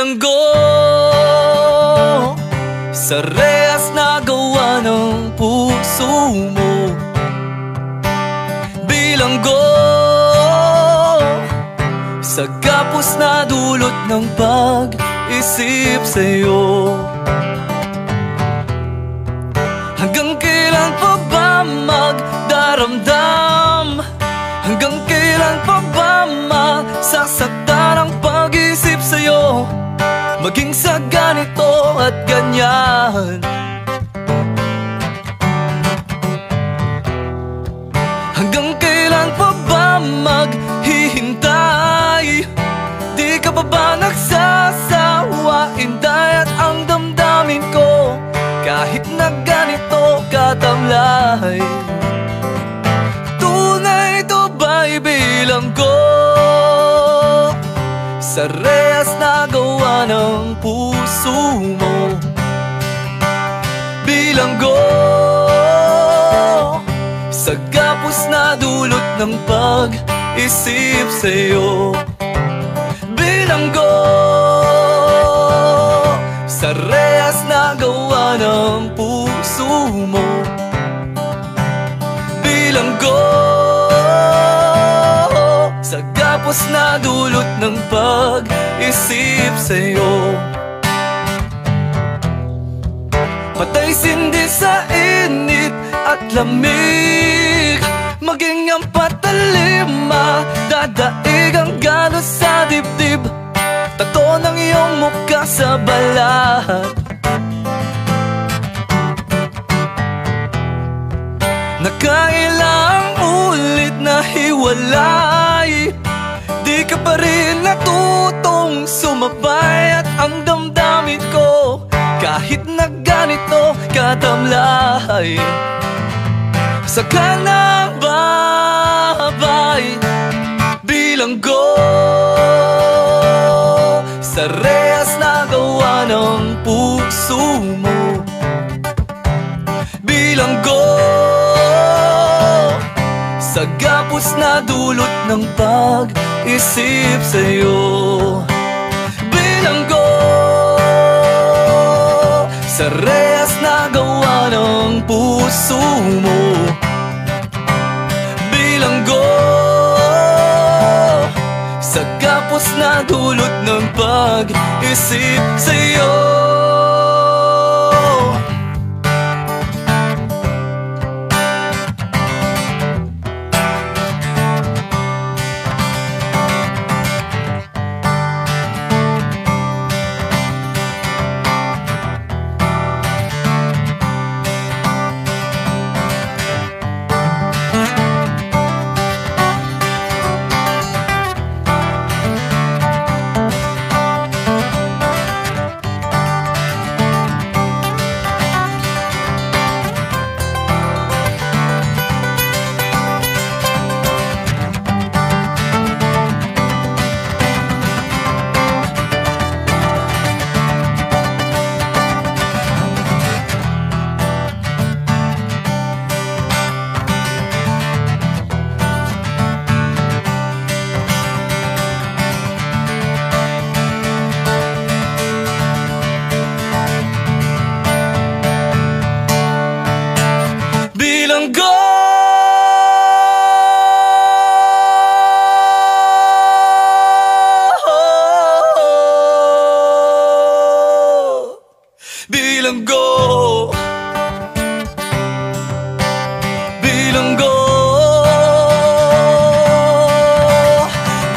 bilanggo sa rehas na gawa ng puso mo. Bilanggo sa gapos na dulot ng pag-isip sa'yo. Hanggang kailan pa ba magdaramdam? Hanggang kailan pa ba masasaktan ang pag-isip sa'yo? Maging sa ganito at ganyan. Hanggang kailan pa ba maghihintay? Di ka pa ba nagsasawa? Inday at ang damdamin ko, kahit na ganito katamlay. Tunay to ba'y bilanggo sa rehas na gawa ng puso mo? Bilanggo sa gapos na dulot ng pag-isip sa'yo. Bilanggo sa rehas na gawa ng puso mo. Bilanggo sa gapos na dulot ng pag-isip sa'yo. Patay sindi sa init at lamig, maging ang patalima, dadaig ang galos sa dibdib. Tato ng iyong mukha sa balat, nakailang ulit na hiwalay, di ka pa rin natutong sumabay. At ang damdamin ko, kahit na ganito katamlay, saka na babay. Bilanggo sa rehas na gawa ng puso mo. Bilanggo sa gapos na dulot ng pag-isip sa'yo. Bilanggo sa rehas na gawa ng puso mo. Bilanggo sa gapos na dulot ng pag-isip sa'yo. Bilanggo bilanggo bilanggo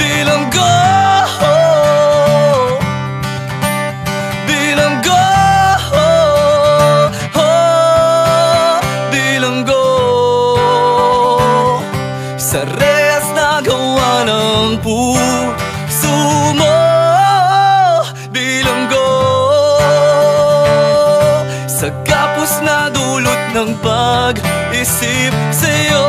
bilanggo bilanggo bilanggo sa rehas na gawa ng puso mo. Bilanggo sa gapos na dulot ng pag-isip sa'yo.